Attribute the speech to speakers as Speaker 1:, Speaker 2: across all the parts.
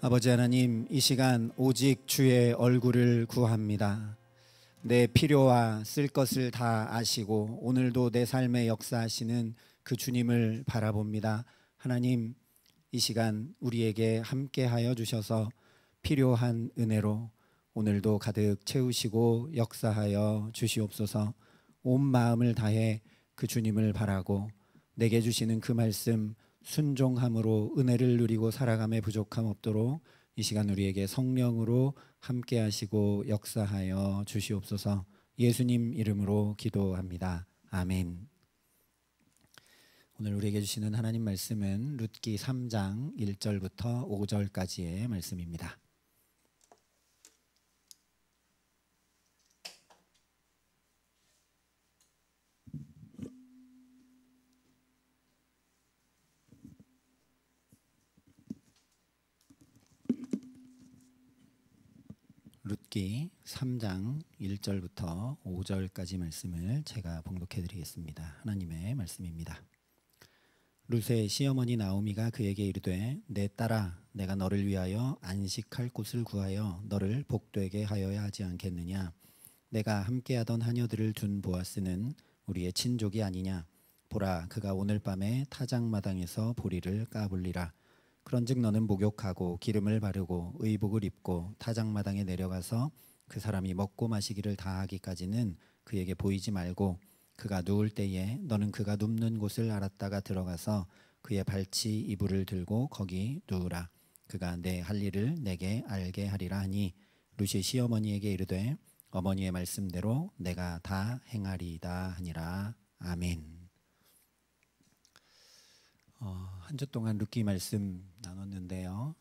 Speaker 1: 아버지 하나님, 이 시간 오직 주의 얼굴을 구합니다. 내 필요와 쓸 것을 다 아시고 오늘도 내 삶에 역사하시는 그 주님을 바라봅니다. 하나님, 이 시간 우리에게 함께하여 주셔서 필요한 은혜로 오늘도 가득 채우시고 역사하여 주시옵소서. 온 마음을 다해 그 주님을 바라고 내게 주시는 그 말씀 순종함으로 은혜를 누리고 살아감에 부족함 없도록 이 시간 우리에게 성령으로 함께 하시고 역사하여 주시옵소서. 예수님 이름으로 기도합니다. 아멘. 오늘 우리에게 주시는 하나님 말씀은 룻기 3장 1절부터 5절까지의 말씀입니다. 룻기 3장 1절부터 5절까지 말씀을 제가 봉독해 드리겠습니다. 하나님의 말씀입니다. 룻의 시어머니 나오미가 그에게 이르되 내 딸아, 내가 너를 위하여 안식할 곳을 구하여 너를 복되게 하여야 하지 않겠느냐. 내가 함께하던 하녀들을 둔 보아스는 우리의 친족이 아니냐. 보라, 그가 오늘 밤에 타작마당에서 보리를 까불리라. 그런즉 너는 목욕하고 기름을 바르고 의복을 입고 타작마당에 내려가서 그 사람이 먹고 마시기를 다하기까지는 그에게 보이지 말고 그가 누울 때에 너는 그가 눕는 곳을 알았다가 들어가서 그의 발치 이불을 들고 거기 누우라. 그가 내 할 일을 내게 알게 하리라 하니 룻이 시어머니에게 이르되 어머니의 말씀대로 내가 다 행하리이다 하니라. 아멘. 한 주 동안 룻기 말씀 나눴는데요.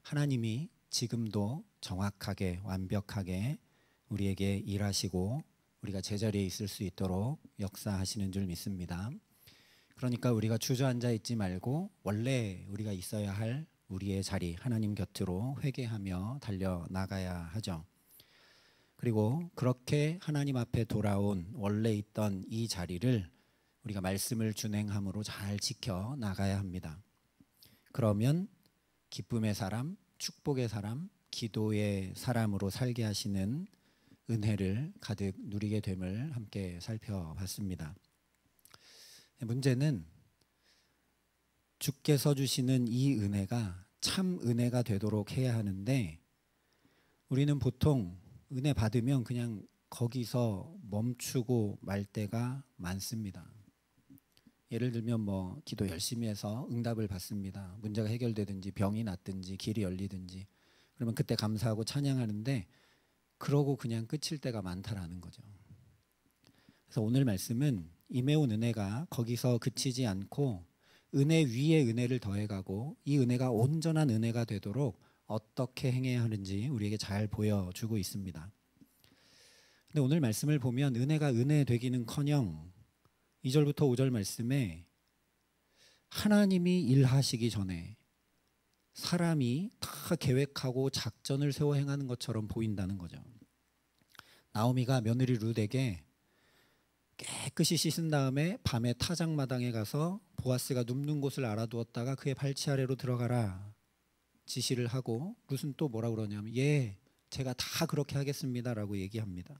Speaker 1: 하나님이 지금도 정확하게 완벽하게 우리에게 일하시고 우리가 제자리에 있을 수 있도록 역사하시는 줄 믿습니다. 그러니까 우리가 주저앉아 있지 말고 원래 우리가 있어야 할 우리의 자리, 하나님 곁으로 회개하며 달려나가야 하죠. 그리고 그렇게 하나님 앞에 돌아온 원래 있던 이 자리를 우리가 말씀을 준행함으로 잘 지켜 나가야 합니다. 그러면 기쁨의 사람, 축복의 사람, 기도의 사람으로 살게 하시는 은혜를 가득 누리게 됨을 함께 살펴봤습니다. 문제는 주께서 주시는 이 은혜가 참 은혜가 되도록 해야 하는데 우리는 보통 은혜 받으면 그냥 거기서 멈추고 말 때가 많습니다. 예를 들면 기도 열심히 해서 응답을 받습니다. 문제가 해결되든지 병이 낫든지 길이 열리든지 그러면 그때 감사하고 찬양하는데 그러고 그냥 끝일 때가 많다라는 거죠. 그래서 오늘 말씀은 임해온 은혜가 거기서 그치지 않고 은혜 위에 은혜를 더해가고 이 은혜가 온전한 은혜가 되도록 어떻게 행해야 하는지 우리에게 잘 보여주고 있습니다. 근데 오늘 말씀을 보면 은혜가 은혜 되기는커녕 2절부터 5절 말씀에 하나님이 일하시기 전에 사람이 다 계획하고 작전을 세워 행하는 것처럼 보인다는 거죠. 나오미가 며느리 룻에게 깨끗이 씻은 다음에 밤에 타작마당에 가서 보아스가 눕는 곳을 알아두었다가 그의 발치 아래로 들어가라 지시를 하고 룻은 또 뭐라 그러냐면 제가 다 그렇게 하겠습니다 라고 얘기합니다.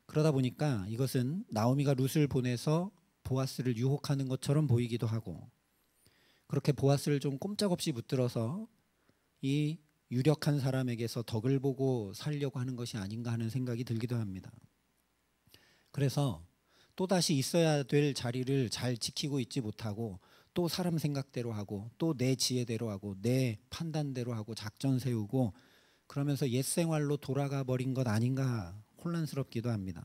Speaker 1: 그러다 보니까 이것은 나오미가 룻을 보내서 보아스를 유혹하는 것처럼 보이기도 하고 그렇게 보아스를 좀 꼼짝없이 붙들어서 이 유력한 사람에게서 덕을 보고 살려고 하는 것이 아닌가 하는 생각이 들기도 합니다. 그래서 또다시 있어야 될 자리를 잘 지키고 있지 못하고 또 사람 생각대로 하고 또 내 지혜대로 하고 내 판단대로 하고 작전 세우고 그러면서 옛 생활로 돌아가 버린 것 아닌가 혼란스럽기도 합니다.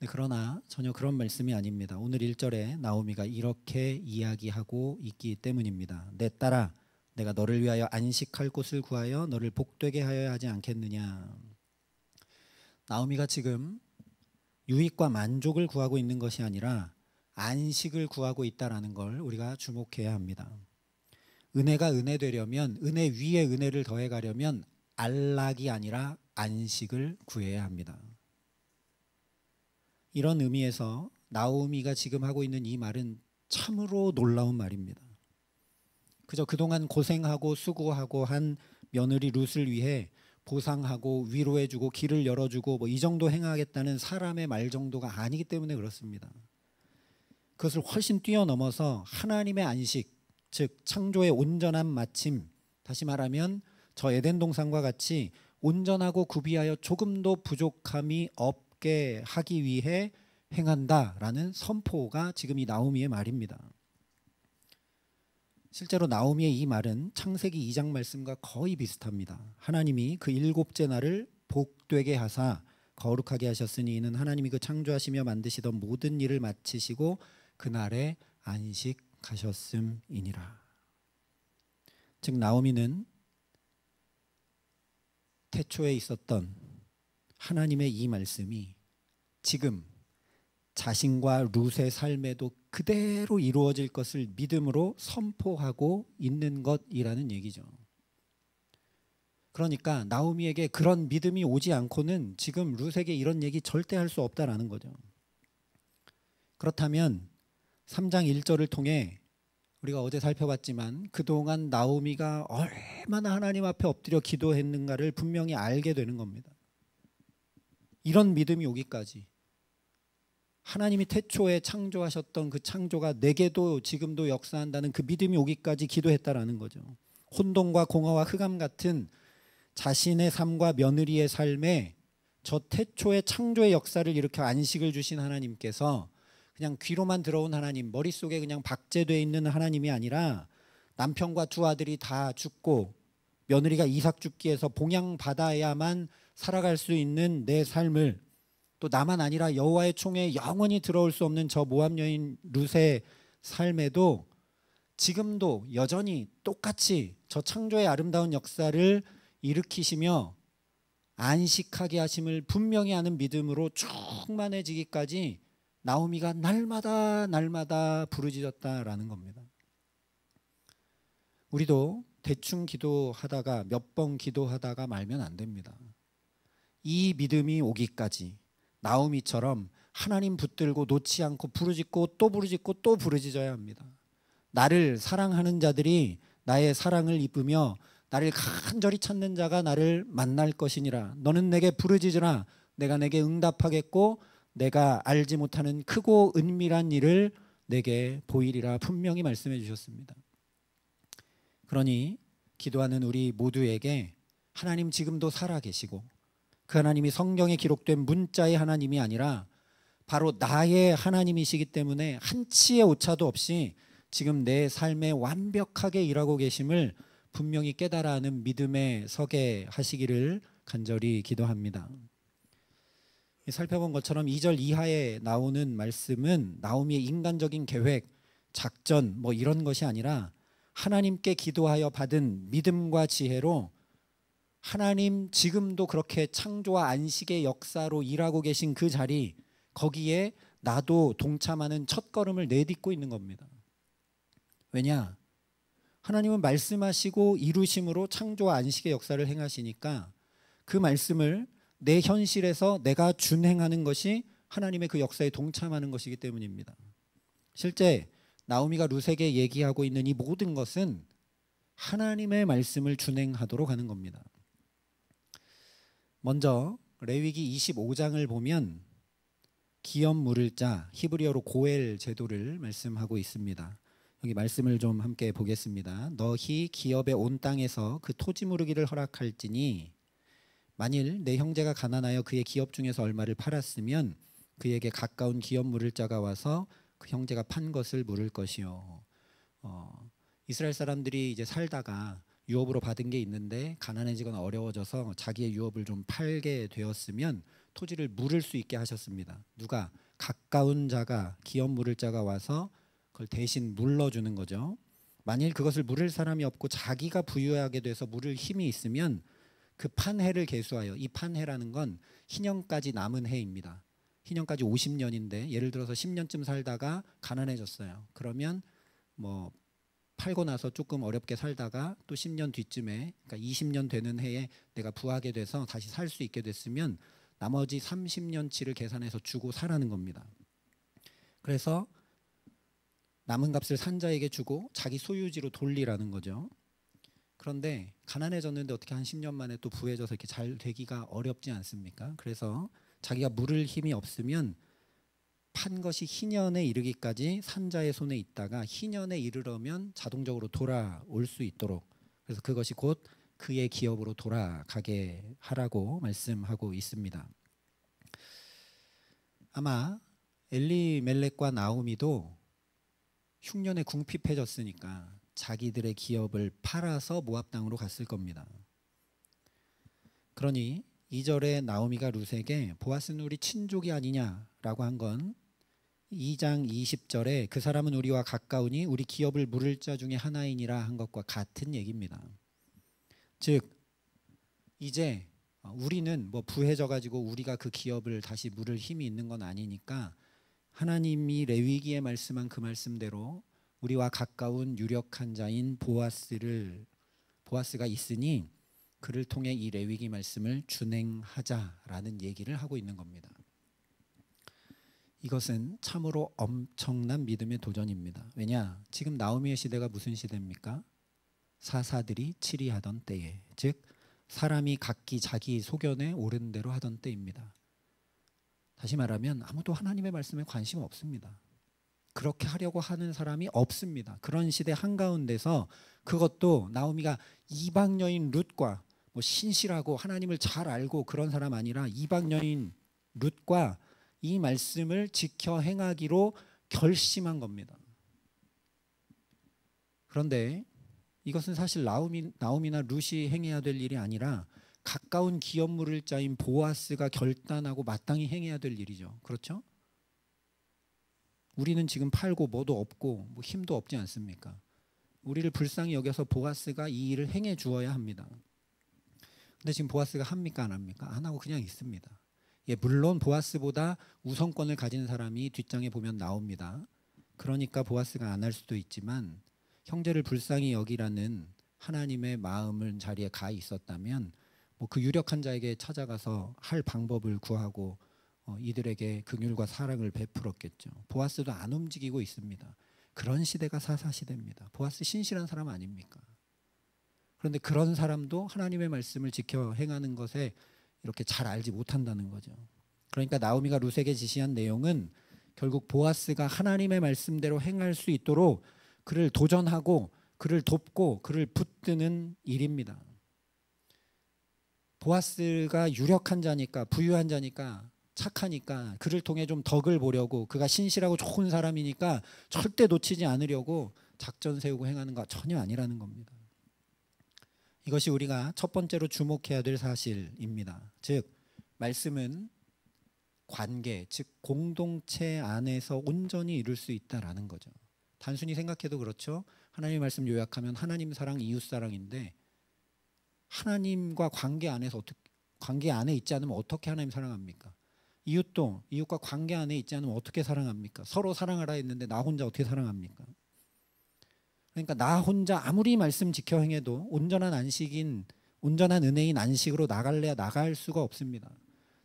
Speaker 1: 그러나 전혀 그런 말씀이 아닙니다. 오늘 1절에 나오미가 이렇게 이야기하고 있기 때문입니다. 내 딸아, 내가 너를 위하여 안식할 곳을 구하여 너를 복되게 하여야 하지 않겠느냐. 나오미가 지금 유익과 만족을 구하고 있는 것이 아니라 안식을 구하고 있다는 걸 우리가 주목해야 합니다. 은혜가 은혜 되려면 은혜 위에 은혜를 더해가려면 안락이 아니라 안식을 구해야 합니다. 이런 의미에서 나오미가 지금 하고 있는 이 말은 참으로 놀라운 말입니다. 그저 그동안 고생하고 수고하고 한 며느리 룻을 위해 보상하고 위로해주고 길을 열어주고 뭐 이 정도 행하겠다는 사람의 말 정도가 아니기 때문에 그렇습니다. 그것을 훨씬 뛰어넘어서 하나님의 안식, 즉 창조의 온전한 마침, 다시 말하면 저 에덴 동산과 같이 온전하고 구비하여 조금도 부족함이 없게 하기 위해 행한다라는 선포가 지금 이 나오미의 말입니다. 실제로 나오미의 이 말은 창세기 2장 말씀과 거의 비슷합니다. 하나님이 그 일곱째 날을 복되게 하사 거룩하게 하셨으니 이는 하나님이 그 창조하시며 만드시던 모든 일을 마치시고 그날에 안식하셨음이니라. 즉 나오미는 태초에 있었던 하나님의 이 말씀이 지금 자신과 룻의 삶에도 그대로 이루어질 것을 믿음으로 선포하고 있는 것이라는 얘기죠. 그러니까 나오미에게 그런 믿음이 오지 않고는 지금 룻에게 이런 얘기 절대 할 수 없다라는 거죠. 그렇다면 3장 1절을 통해 우리가 어제 살펴봤지만 그동안 나오미가 얼마나 하나님 앞에 엎드려 기도했는가를 분명히 알게 되는 겁니다. 이런 믿음이 오기까지 하나님이 태초에 창조하셨던 그 창조가 내게도 지금도 역사한다는 그 믿음이 오기까지 기도했다라는 거죠. 혼돈과 공허와 흑암 같은 자신의 삶과 며느리의 삶에 저 태초의 창조의 역사를 일으켜 안식을 주신 하나님께서 그냥 귀로만 들어온 하나님, 머릿속에 그냥 박제되어 있는 하나님이 아니라 남편과 두 아들이 다 죽고 며느리가 이삭 죽기에서 봉양받아야만 살아갈 수 있는 내 삶을, 또 나만 아니라 여호와의 총에 영원히 들어올 수 없는 저 모압 여인 룻의 삶에도 지금도 여전히 똑같이 저 창조의 아름다운 역사를 일으키시며 안식하게 하심을 분명히 아는 믿음으로 충만해지기까지 나오미가 날마다 부르짖었다라는 겁니다. 우리도 대충 기도하다가 몇 번 기도하다가 말면 안 됩니다. 이 믿음이 오기까지 나오미처럼 하나님 붙들고 놓지 않고 부르짖고 또 부르짖고 또 부르짖어야 합니다. 나를 사랑하는 자들이 나의 사랑을 입으며 나를 간절히 찾는 자가 나를 만날 것이니라. 너는 내게 부르짖으라. 내가 내게 응답하겠고 내가 알지 못하는 크고 은밀한 일을 내게 보이리라. 분명히 말씀해 주셨습니다. 그러니 기도하는 우리 모두에게 하나님 지금도 살아계시고 그 하나님이 성경에 기록된 문자의 하나님이 아니라 바로 나의 하나님이시기 때문에 한치의 오차도 없이 지금 내 삶에 완벽하게 일하고 계심을 분명히 깨달아 하는 믿음에 서게 하시기를 간절히 기도합니다. 살펴본 것처럼 2절 이하에 나오는 말씀은 나오미의 인간적인 계획, 작전 뭐 이런 것이 아니라 하나님께 기도하여 받은 믿음과 지혜로 하나님 지금도 그렇게 창조와 안식의 역사로 일하고 계신 그 자리, 거기에 나도 동참하는 첫걸음을 내딛고 있는 겁니다. 왜냐? 하나님은 말씀하시고 이루심으로 창조와 안식의 역사를 행하시니까 그 말씀을 내 현실에서 내가 준행하는 것이 하나님의 그 역사에 동참하는 것이기 때문입니다. 실제 나오미가 룻에게 얘기하고 있는 이 모든 것은 하나님의 말씀을 준행하도록 하는 겁니다. 먼저 레위기 25장을 보면 기업 물을 자, 히브리어로 고엘 제도를 말씀하고 있습니다. 여기 말씀을 좀 함께 보겠습니다. 너희 기업의 온 땅에서 그 토지 무르기를 허락할지니 만일 내 형제가 가난하여 그의 기업 중에서 얼마를 팔았으면 그에게 가까운 기업 물을 자가 와서 그 형제가 판 것을 물을 것이요. 이스라엘 사람들이 이제 살다가 유업으로 받은 게 있는데 가난해지거나 어려워져서 자기의 유업을 좀 팔게 되었으면 토지를 물을 수 있게 하셨습니다. 누가? 가까운 자가, 기업 물을 자가 와서 그걸 대신 물러주는 거죠. 만일 그것을 물을 사람이 없고 자기가 부유하게 돼서 물을 힘이 있으면 그 판해를 계수하여, 이 판해라는 건 희년까지 남은 해입니다. 희년까지 50년인데 예를 들어서 10년쯤 살다가 가난해졌어요. 그러면 뭐 팔고 나서 조금 어렵게 살다가 또 10년 뒤쯤에, 그러니까 20년 되는 해에 내가 부하게 돼서 다시 살 수 있게 됐으면 나머지 30년치를 계산해서 주고 사라는 겁니다. 그래서 남은 값을 산자에게 주고 자기 소유지로 돌리라는 거죠. 그런데 가난해졌는데 어떻게 한 10년 만에 또 부해져서 이렇게 잘 되기가 어렵지 않습니까? 그래서 자기가 물을 힘이 없으면 판 것이 희년에 이르기까지 산자의 손에 있다가 희년에 이르려면 자동적으로 돌아올 수 있도록, 그래서 그것이 곧 그의 기업으로 돌아가게 하라고 말씀하고 있습니다. 아마 엘리멜렉과 나오미도 흉년에 궁핍해졌으니까 자기들의 기업을 팔아서 모압 땅으로 갔을 겁니다. 그러니 2절에 나오미가 룻에게 보아스는 우리 친족이 아니냐라고 한 건 2장 20절에 그 사람은 우리와 가까우니 우리 기업을 물을 자 중에 하나이니라 한 것과 같은 얘기입니다. 즉 이제 우리는 뭐 부해져 가지고 우리가 그 기업을 다시 물을 힘이 있는 건 아니니까 하나님이 레위기에 말씀한 그 말씀대로 우리와 가까운 유력한 자인 보아스가 있으니 그를 통해 이 레위기 말씀을 준행하자라는 얘기를 하고 있는 겁니다. 이것은 참으로 엄청난 믿음의 도전입니다. 왜냐? 지금 나오미의 시대가 무슨 시대입니까? 사사들이 치리하던 때에, 즉 사람이 각기 자기 소견에 옳은 대로 하던 때입니다. 다시 말하면 아무도 하나님의 말씀에 관심 없습니다. 그렇게 하려고 하는 사람이 없습니다. 그런 시대 한가운데서, 그것도 나오미가 이방 여인 룻과 뭐 신실하고 하나님을 잘 알고 그런 사람 아니라 이방 여인 룻과 이 말씀을 지켜 행하기로 결심한 겁니다. 그런데 이것은 사실 나오미나 룻이 행해야 될 일이 아니라 가까운 기업 물을 자인 보아스가 결단하고 마땅히 행해야 될 일이죠. 그렇죠? 우리는 지금 팔고 뭐도 없고 뭐 힘도 없지 않습니까? 우리를 불쌍히 여겨서 보아스가 이 일을 행해 주어야 합니다. 근데 지금 보아스가 합니까 안 합니까? 안 하고 그냥 있습니다. 예, 물론 보아스보다 우선권을 가진 사람이 뒷장에 보면 나옵니다. 그러니까 보아스가 안 할 수도 있지만 형제를 불쌍히 여기라는 하나님의 마음은 자리에 가 있었다면 뭐 그 유력한 자에게 찾아가서 할 방법을 구하고 이들에게 긍휼과 사랑을 베풀었겠죠. 보아스도 안 움직이고 있습니다. 그런 시대가 사사시대입니다. 보아스 신실한 사람 아닙니까? 그런데 그런 사람도 하나님의 말씀을 지켜 행하는 것에 이렇게 잘 알지 못한다는 거죠. 그러니까 나오미가 룻에게 지시한 내용은 결국 보아스가 하나님의 말씀대로 행할 수 있도록 그를 도전하고 그를 돕고 그를 붙드는 일입니다. 보아스가 유력한 자니까, 부유한 자니까, 착하니까 그를 통해 좀 덕을 보려고, 그가 신실하고 좋은 사람이니까 절대 놓치지 않으려고 작전 세우고 행하는 거 전혀 아니라는 겁니다. 이것이 우리가 첫 번째로 주목해야 될 사실입니다. 즉 말씀은 관계, 즉 공동체 안에서 온전히 이룰 수 있다라는 거죠. 단순히 생각해도 그렇죠. 하나님의 말씀 요약하면 하나님 사랑, 이웃 사랑인데 하나님과 관계 안에 있지 않으면 어떻게 하나님 사랑합니까? 이웃도 이웃과 관계 안에 있지 않으면 어떻게 사랑합니까? 서로 사랑하라 했는데 나 혼자 어떻게 사랑합니까? 그러니까 나 혼자 아무리 말씀 지켜 행해도 온전한 은혜인 안식으로 나갈래야 나갈 수가 없습니다.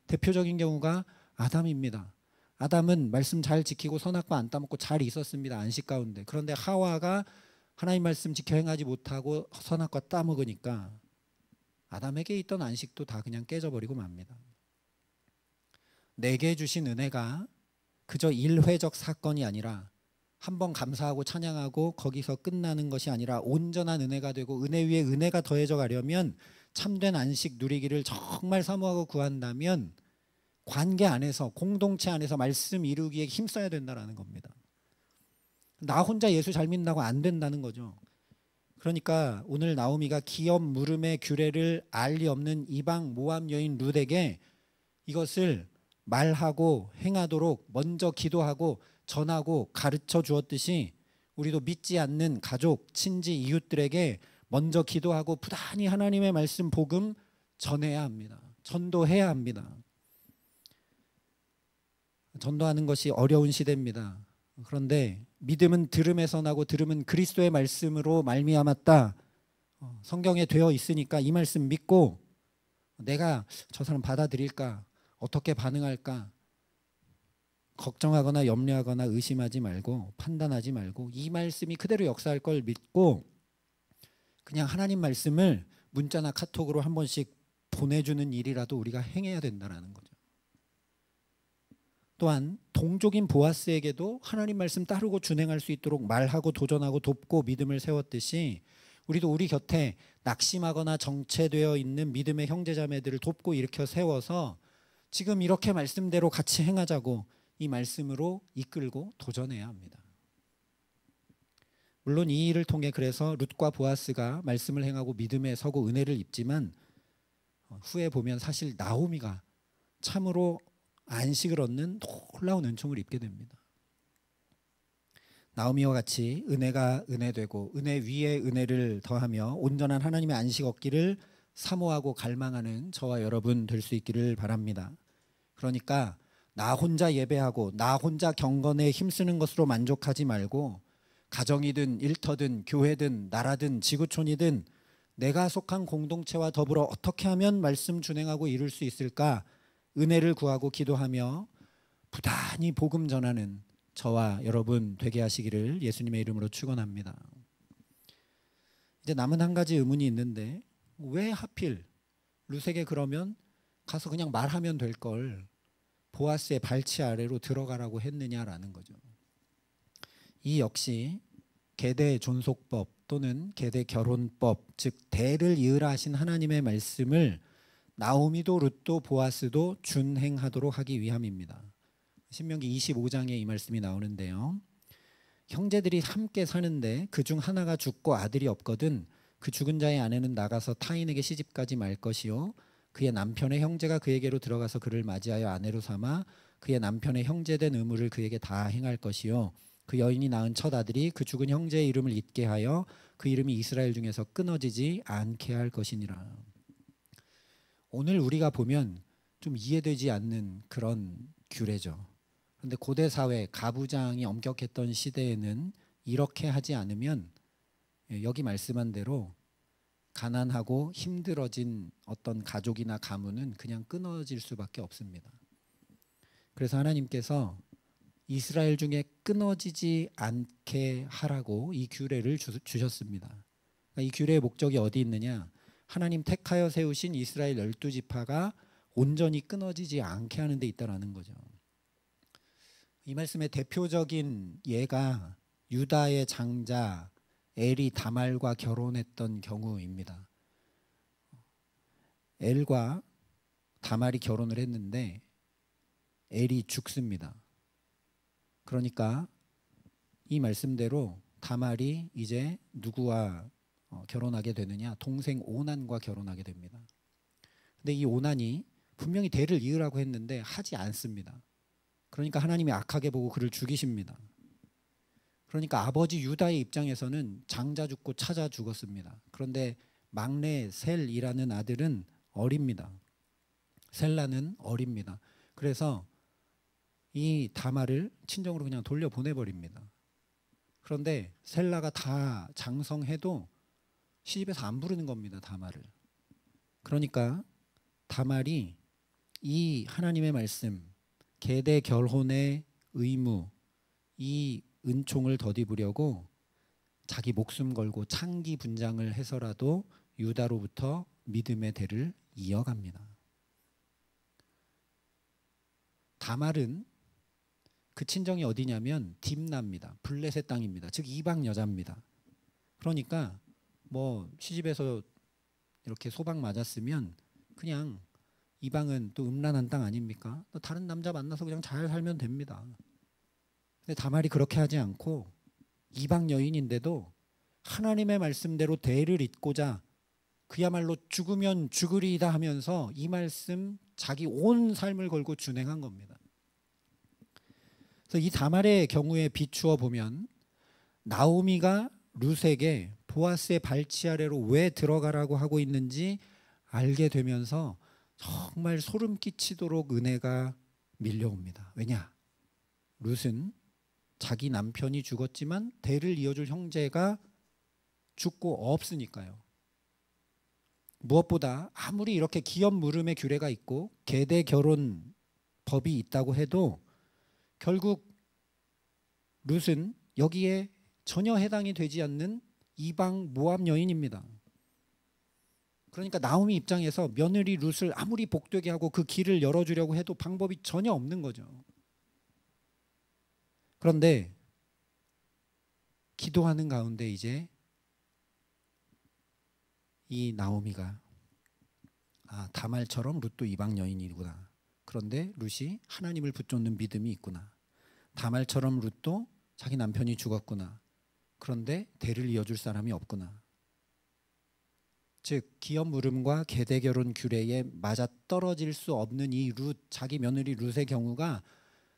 Speaker 1: 대표적인 경우가 아담입니다. 아담은 말씀 잘 지키고 선악과 안 따먹고 잘 있었습니다. 안식 가운데. 그런데 하와가 하나님 말씀 지켜 행하지 못하고 선악과 따먹으니까 아담에게 있던 안식도 다 그냥 깨져버리고 맙니다. 내게 주신 은혜가 그저 일회적 사건이 아니라 한번 감사하고 찬양하고 거기서 끝나는 것이 아니라 온전한 은혜가 되고 은혜 위에 은혜가 더해져 가려면 참된 안식 누리기를 정말 사모하고 구한다면 관계 안에서, 공동체 안에서 말씀 이루기에 힘써야 된다는 겁니다. 나 혼자 예수 잘 믿는다고 안 된다는 거죠. 그러니까 오늘 나오미가 기업 물음의 규례를 알 리 없는 이방 모압 여인 룻에게 이것을 말하고 행하도록 먼저 기도하고 전하고 가르쳐 주었듯이 우리도 믿지 않는 가족, 친지, 이웃들에게 먼저 기도하고 부단히 하나님의 말씀 복음 전해야 합니다. 전도해야 합니다. 전도하는 것이 어려운 시대입니다. 그런데 믿음은 들음에서 나고 들음은 그리스도의 말씀으로 말미암았다. 성경에 되어 있으니까 이 말씀 믿고 내가 저 사람 받아들일까? 어떻게 반응할까? 걱정하거나 염려하거나 의심하지 말고 판단하지 말고 이 말씀이 그대로 역사할 걸 믿고 그냥 하나님 말씀을 문자나 카톡으로 한 번씩 보내주는 일이라도 우리가 행해야 된다는 거죠. 또한 동족인 보아스에게도 하나님 말씀 따르고 준행할 수 있도록 말하고 도전하고 돕고 믿음을 세웠듯이 우리도 우리 곁에 낙심하거나 정체되어 있는 믿음의 형제자매들을 돕고 일으켜 세워서 지금 이렇게 말씀대로 같이 행하자고 이 말씀으로 이끌고 도전해야 합니다. 물론 이 일을 통해 그래서 룻과 보아스가 말씀을 행하고 믿음에 서고 은혜를 입지만 후에 보면 사실 나오미가 참으로 안식을 얻는 놀라운 은총을 입게 됩니다. 나오미와 같이 은혜가 은혜되고 은혜 위에 은혜를 더하며 온전한 하나님의 안식 얻기를 사모하고 갈망하는 저와 여러분 될 수 있기를 바랍니다. 그러니까 나 혼자 예배하고 나 혼자 경건에 힘쓰는 것으로 만족하지 말고 가정이든 일터든 교회든 나라든 지구촌이든 내가 속한 공동체와 더불어 어떻게 하면 말씀 준행하고 이룰 수 있을까 은혜를 구하고 기도하며 부단히 복음 전하는 저와 여러분 되게 하시기를 예수님의 이름으로 축원합니다. 이제 남은 한 가지 의문이 있는데 왜 하필 룻에게 그러면 가서 그냥 말하면 될 걸 보아스의 발치 아래로 들어가라고 했느냐라는 거죠. 이 역시 계대 존속법 또는 계대 결혼법, 즉 대를 이으라 하신 하나님의 말씀을 나오미도 룻도 보아스도 준행하도록 하기 위함입니다. 신명기 25장에 이 말씀이 나오는데요. 형제들이 함께 사는데 그중 하나가 죽고 아들이 없거든 그 죽은 자의 아내는 나가서 타인에게 시집가지 말 것이요 그의 남편의 형제가 그에게로 들어가서 그를 맞이하여 아내로 삼아 그의 남편의 형제된 의무를 그에게 다 행할 것이요 그 여인이 낳은 첫 아들이 그 죽은 형제의 이름을 잊게 하여 그 이름이 이스라엘 중에서 끊어지지 않게 할 것이니라. 오늘 우리가 보면 좀 이해되지 않는 그런 규례죠. 그런데 고대 사회 가부장이 엄격했던 시대에는 이렇게 하지 않으면 여기 말씀한 대로 가난하고 힘들어진 어떤 가족이나 가문은 그냥 끊어질 수밖에 없습니다. 그래서 하나님께서 이스라엘 중에 끊어지지 않게 하라고 이 규례를 주셨습니다. 그러니까 이 규례의 목적이 어디 있느냐? 하나님 택하여 세우신 이스라엘 12지파가 온전히 끊어지지 않게 하는 데 있다라는 거죠. 이 말씀의 대표적인 예가 유다의 장자 엘이 다말과 결혼했던 경우입니다. 엘과 다말이 결혼을 했는데 엘이 죽습니다. 그러니까 이 말씀대로 다말이 이제 누구와 결혼하게 되느냐? 동생 오난과 결혼하게 됩니다. 근데 이 오난이 분명히 대를 이으라고 했는데 하지 않습니다. 그러니까 하나님이 악하게 보고 그를 죽이십니다. 그러니까 아버지 유다의 입장에서는 장자 죽고 차자 죽었습니다. 그런데 막내 셀이라는 아들은 어립니다. 셀라는 어립니다. 그래서 이 다말을 친정으로 그냥 돌려보내버립니다. 그런데 셀라가 다 장성해도 시집에서 안 부르는 겁니다. 다말을. 그러니까 다말이 이 하나님의 말씀 계대 결혼의 의무 이 은총을 덧입으려고 자기 목숨 걸고 창기 분장을 해서라도 유다로부터 믿음의 대를 이어갑니다. 다말은 그 친정이 어디냐면 딥나입니다. 블레셋 땅입니다. 즉 이방 여자입니다. 그러니까 뭐 시집에서 이렇게 소방 맞았으면 그냥 이방은 또 음란한 땅 아닙니까? 또 다른 남자 만나서 그냥 잘 살면 됩니다. 근데 다말이 그렇게 하지 않고 이방 여인인데도 하나님의 말씀대로 대를 잇고자 그야말로 죽으면 죽으리이다 하면서 이 말씀 자기 온 삶을 걸고 준행한 겁니다. 그래서 이 다말의 경우에 비추어 보면 나오미가 룻에게 보아스의 발치 아래로 왜 들어가라고 하고 있는지 알게 되면서 정말 소름 끼치도록 은혜가 밀려옵니다. 왜냐? 룻은 자기 남편이 죽었지만 대를 이어줄 형제가 죽고 없으니까요. 무엇보다 아무리 이렇게 기업 물음의 규례가 있고 계대 결혼 법이 있다고 해도 결국 룻은 여기에 전혀 해당이 되지 않는 이방 모압 여인입니다. 그러니까 나오미 입장에서 며느리 룻을 아무리 복되게 하고 그 길을 열어주려고 해도 방법이 전혀 없는 거죠. 그런데 기도하는 가운데 이제 이 나오미가 다말처럼 룻도 이방 여인이구나. 그런데 룻이 하나님을 붙잡는 믿음이 있구나. 다말처럼 룻도 자기 남편이 죽었구나. 그런데 대를 이어줄 사람이 없구나. 즉 기업 물음과 계대 결혼 규례에 맞아떨어질 수 없는 이 룻, 자기 며느리 룻의 경우가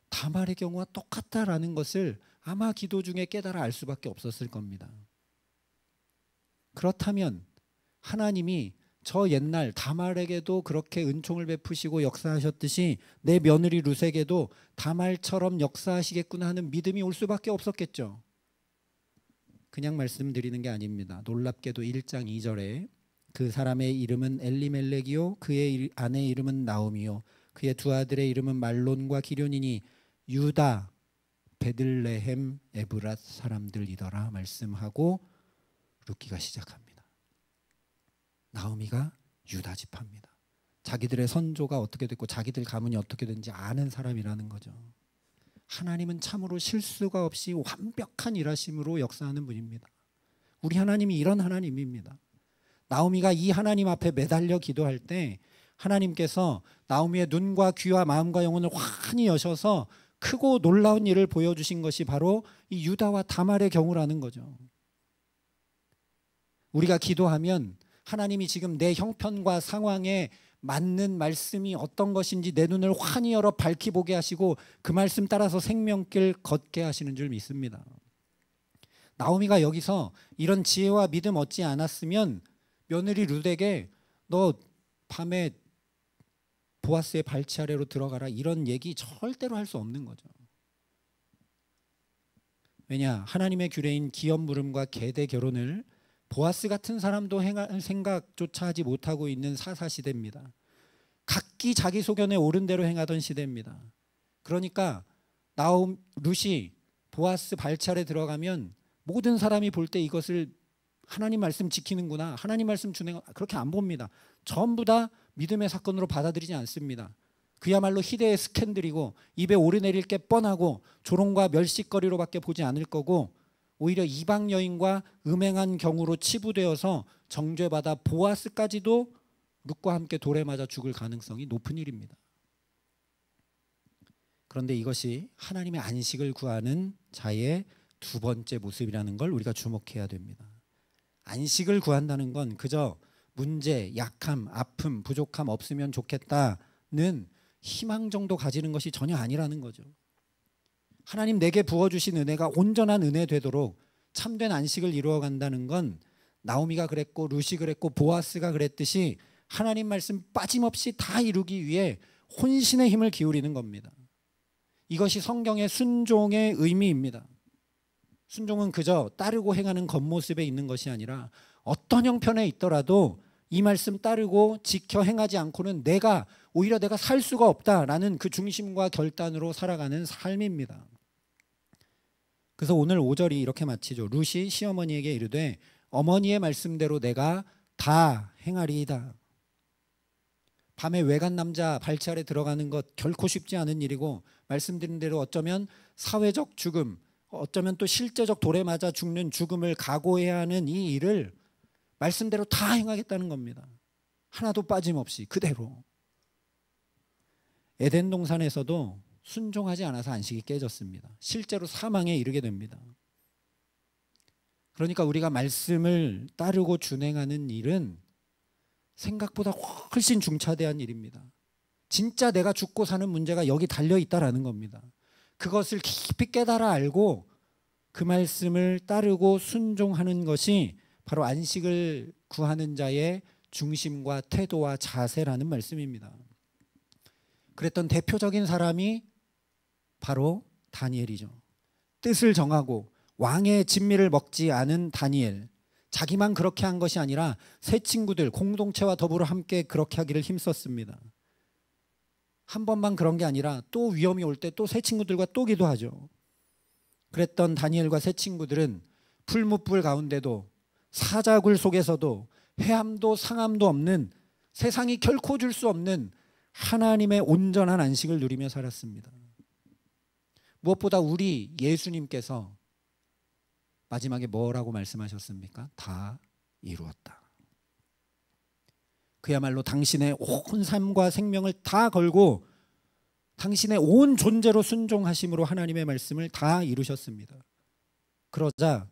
Speaker 1: 다말의 경우와 똑같다라는 것을 아마 기도 중에 깨달아 알 수밖에 없었을 겁니다. 그렇다면 하나님이 저 옛날 다말에게도 그렇게 은총을 베푸시고 역사하셨듯이 내 며느리 룻에게도 다말처럼 역사하시겠구나 하는 믿음이 올 수밖에 없었겠죠. 그냥 말씀드리는 게 아닙니다. 놀랍게도 1장 2절에 그 사람의 이름은 엘리멜렉이요 그의 아내 이름은 나오미요 그의 두 아들의 이름은 말론과 기련이니 유다 베들레헴 에브랏 사람들이더라 말씀하고 룻기가 시작합니다. 나오미가 유다 지파입니다. 자기들의 선조가 어떻게 됐고 자기들 가문이 어떻게 된지 아는 사람이라는 거죠. 하나님은 참으로 실수가 없이 완벽한 일하심으로 역사하는 분입니다. 우리 하나님이 이런 하나님입니다. 나오미가 이 하나님 앞에 매달려 기도할 때 하나님께서 나오미의 눈과 귀와 마음과 영혼을 환히 여셔서 크고 놀라운 일을 보여주신 것이 바로 이 유다와 다말의 경우라는 거죠. 우리가 기도하면 하나님이 지금 내 형편과 상황에 맞는 말씀이 어떤 것인지 내 눈을 환히 열어 밝히 보게 하시고 그 말씀 따라서 생명길 걷게 하시는 줄 믿습니다. 나오미가 여기서 이런 지혜와 믿음 얻지 않았으면 며느리 룻에게 너 밤에 보아스의 발치 아래로 들어가라 이런 얘기 절대로 할 수 없는 거죠. 왜냐? 하나님의 규례인 기업 물음과 계대 결혼을 보아스 같은 사람도 행할 생각조차 하지 못하고 있는 사사시대입니다. 각기 자기 소견에 옳은 대로 행하던 시대입니다. 그러니까 룻이 보아스 발치 아래 들어가면 모든 사람이 볼 때 이것을 하나님 말씀 지키는구나, 하나님 말씀 준행, 그렇게 안 봅니다. 전부 다 믿음의 사건으로 받아들이지 않습니다. 그야말로 희대의 스캔들이고 입에 오르내릴 게 뻔하고 조롱과 멸시거리로밖에 보지 않을 거고 오히려 이방 여인과 음행한 경우로 치부되어서 정죄받아 보아스까지도 룻과 함께 돌에 맞아 죽을 가능성이 높은 일입니다. 그런데 이것이 하나님의 안식을 구하는 자의 두 번째 모습이라는 걸 우리가 주목해야 됩니다. 안식을 구한다는 건 그저 문제, 약함, 아픔, 부족함 없으면 좋겠다는 희망 정도 가지는 것이 전혀 아니라는 거죠. 하나님 내게 부어주신 은혜가 온전한 은혜 되도록 참된 안식을 이루어간다는 건 나오미가 그랬고 룻이 그랬고 보아스가 그랬듯이 하나님 말씀 빠짐없이 다 이루기 위해 혼신의 힘을 기울이는 겁니다. 이것이 성경의 순종의 의미입니다. 순종은 그저 따르고 행하는 겉모습에 있는 것이 아니라 어떤 형편에 있더라도 이 말씀 따르고 지켜 행하지 않고는 오히려 내가 살 수가 없다라는 그 중심과 결단으로 살아가는 삶입니다. 그래서 오늘 5절이 이렇게 마치죠. 룻이 시어머니에게 이르되 어머니의 말씀대로 내가 다 행하리이다. 밤에 외간 남자 발치 아래 들어가는 것 결코 쉽지 않은 일이고 말씀드린 대로 어쩌면 사회적 죽음, 어쩌면 또 실제적 돌에 맞아 죽는 죽음을 각오해야 하는 이 일을 말씀대로 다 행하겠다는 겁니다. 하나도 빠짐없이 그대로. 에덴 동산에서도 순종하지 않아서 안식이 깨졌습니다. 실제로 사망에 이르게 됩니다. 그러니까 우리가 말씀을 따르고 준행하는 일은 생각보다 훨씬 중차대한 일입니다. 진짜 내가 죽고 사는 문제가 여기 달려있다라는 겁니다. 그것을 깊이 깨달아 알고 그 말씀을 따르고 순종하는 것이 바로 안식을 구하는 자의 중심과 태도와 자세라는 말씀입니다. 그랬던 대표적인 사람이 바로 다니엘이죠. 뜻을 정하고 왕의 진미를 먹지 않은 다니엘. 자기만 그렇게 한 것이 아니라 세 친구들 공동체와 더불어 함께 그렇게 하기를 힘썼습니다. 한 번만 그런 게 아니라 또 위험이 올 때 또 새 친구들과 또 기도하죠. 그랬던 다니엘과 새 친구들은 풀무불 가운데도 사자굴 속에서도 해함도 상함도 없는, 세상이 결코 줄 수 없는 하나님의 온전한 안식을 누리며 살았습니다. 무엇보다 우리 예수님께서 마지막에 뭐라고 말씀하셨습니까? 다 이루었다. 그야말로 당신의 온 삶과 생명을 다 걸고 당신의 온 존재로 순종하심으로 하나님의 말씀을 다 이루셨습니다. 그러자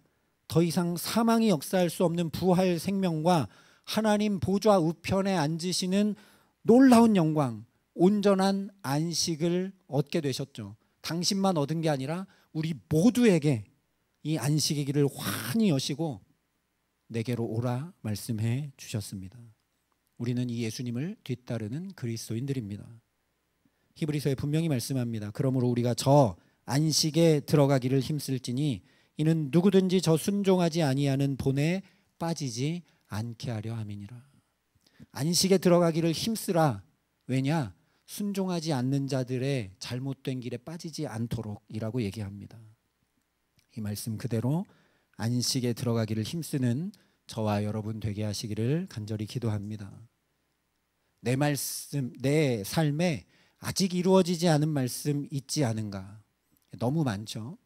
Speaker 1: 더 이상 사망이 역사할 수 없는 부활 생명과 하나님 보좌 우편에 앉으시는 놀라운 영광, 온전한 안식을 얻게 되셨죠. 당신만 얻은 게 아니라 우리 모두에게 이 안식의 길을 환히 여시고 내게로 오라 말씀해 주셨습니다. 우리는 이 예수님을 뒤따르는 그리스도인들입니다. 히브리서에 분명히 말씀합니다. 그러므로 우리가 저 안식에 들어가기를 힘쓸지니 이는 누구든지 저 순종하지 아니하는 본에 빠지지 않게 하려 함이니라. 안식에 들어가기를 힘쓰라. 왜냐? 순종하지 않는 자들의 잘못된 길에 빠지지 않도록이라고 얘기합니다. 이 말씀 그대로 안식에 들어가기를 힘쓰는 저와 여러분 되게 하시기를 간절히 기도합니다. 내 삶에 아직 이루어지지 않은 말씀 있지 않은가? 너무 많죠.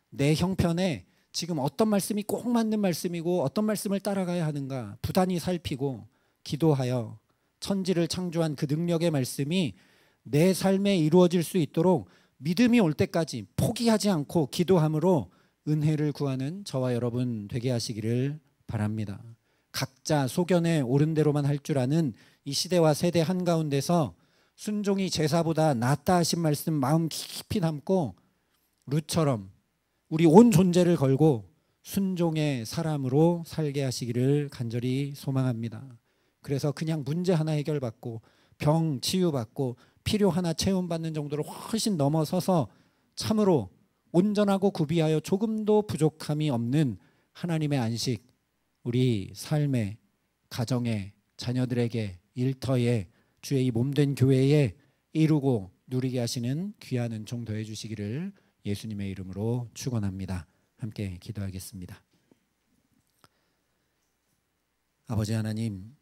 Speaker 1: 내 형편에 지금 어떤 말씀이 꼭 맞는 말씀이고 어떤 말씀을 따라가야 하는가 부단히 살피고 기도하여 천지를 창조한 그 능력의 말씀이 내 삶에 이루어질 수 있도록 믿음이 올 때까지 포기하지 않고 기도함으로 은혜를 구하는 저와 여러분 되게 하시기를 바랍니다. 각자 소견에 옳은 대로만 할 줄 아는 이 시대와 세대 한가운데서 순종이 제사보다 낫다 하신 말씀 마음 깊이 담고 룻처럼 우리 온 존재를 걸고 순종의 사람으로 살게 하시기를 간절히 소망합니다. 그래서 그냥 문제 하나 해결받고 병 치유받고 필요 하나 채움받는 정도로 훨씬 넘어서서 참으로 온전하고 구비하여 조금도 부족함이 없는 하나님의 안식, 우리 삶에, 가정에, 자녀들에게, 일터에, 주의 이 몸된 교회에 이루고 누리게 하시는 귀한 은총 더해 주시기를 예수님의 이름으로 축원합니다. 함께 기도하겠습니다. 아버지 하나님,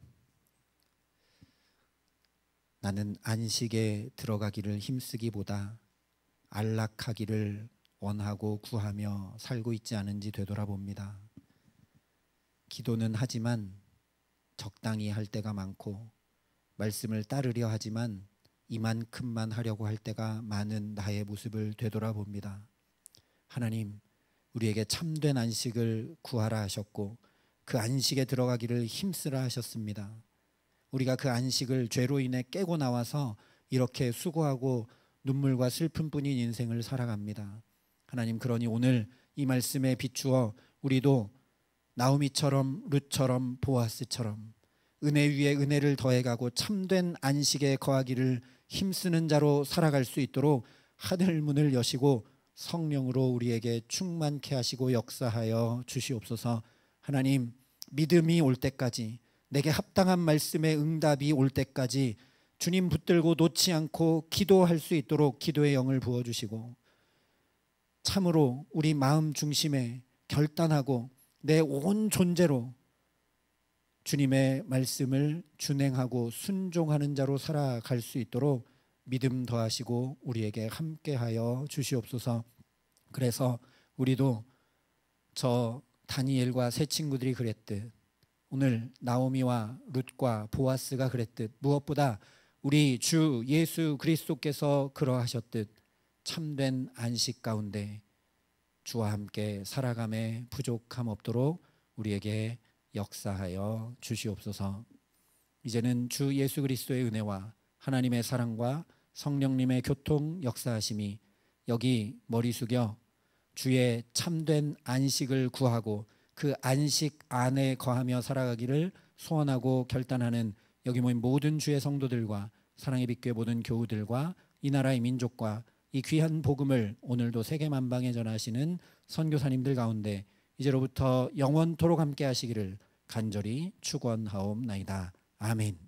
Speaker 1: 나는 안식에 들어가기를 힘쓰기보다 안락하기를 원하고 구하며 살고 있지 않은지 되돌아봅니다. 기도는 하지만 적당히 할 때가 많고 말씀을 따르려 하지만 이만큼만 하려고 할 때가 많은 나의 모습을 되돌아봅니다. 하나님, 우리에게 참된 안식을 구하라 하셨고 그 안식에 들어가기를 힘쓰라 하셨습니다. 우리가 그 안식을 죄로 인해 깨고 나와서 이렇게 수고하고 눈물과 슬픔뿐인 인생을 살아갑니다. 하나님, 그러니 오늘 이 말씀에 비추어 우리도 나오미처럼 룻처럼 보아스처럼 은혜 위에 은혜를 더해가고 참된 안식에 거하기를 힘쓰는 자로 살아갈 수 있도록 하늘 문을 여시고 성령으로 우리에게 충만케 하시고 역사하여 주시옵소서. 하나님, 믿음이 올 때까지, 내게 합당한 말씀의 응답이 올 때까지 주님 붙들고 놓지 않고 기도할 수 있도록 기도의 영을 부어주시고 참으로 우리 마음 중심에 결단하고 내 온 존재로 주님의 말씀을 준행하고 순종하는 자로 살아갈 수 있도록 믿음 더하시고 우리에게 함께하여 주시옵소서. 그래서 우리도 저 다니엘과 새 친구들이 그랬듯 오늘 나오미와 룻과 보아스가 그랬듯 무엇보다 우리 주 예수 그리스도께서 그러하셨듯 참된 안식 가운데 주와 함께 살아감에 부족함 없도록 우리에게 역사하여 주시옵소서. 이제는 주 예수 그리스도의 은혜와 하나님의 사랑과 성령님의 교통 역사하심이 여기 머리 숙여 주의 참된 안식을 구하고 그 안식 안에 거하며 살아가기를 소원하고 결단하는 여기 모인 모든 주의 성도들과 사랑의 빛교회 모든 교우들과 이 나라의 민족과 이 귀한 복음을 오늘도 세계 만방에 전하시는 선교사님들 가운데 이제로부터 영원토록 함께 하시기를 간절히 축원하옵나이다. 아멘.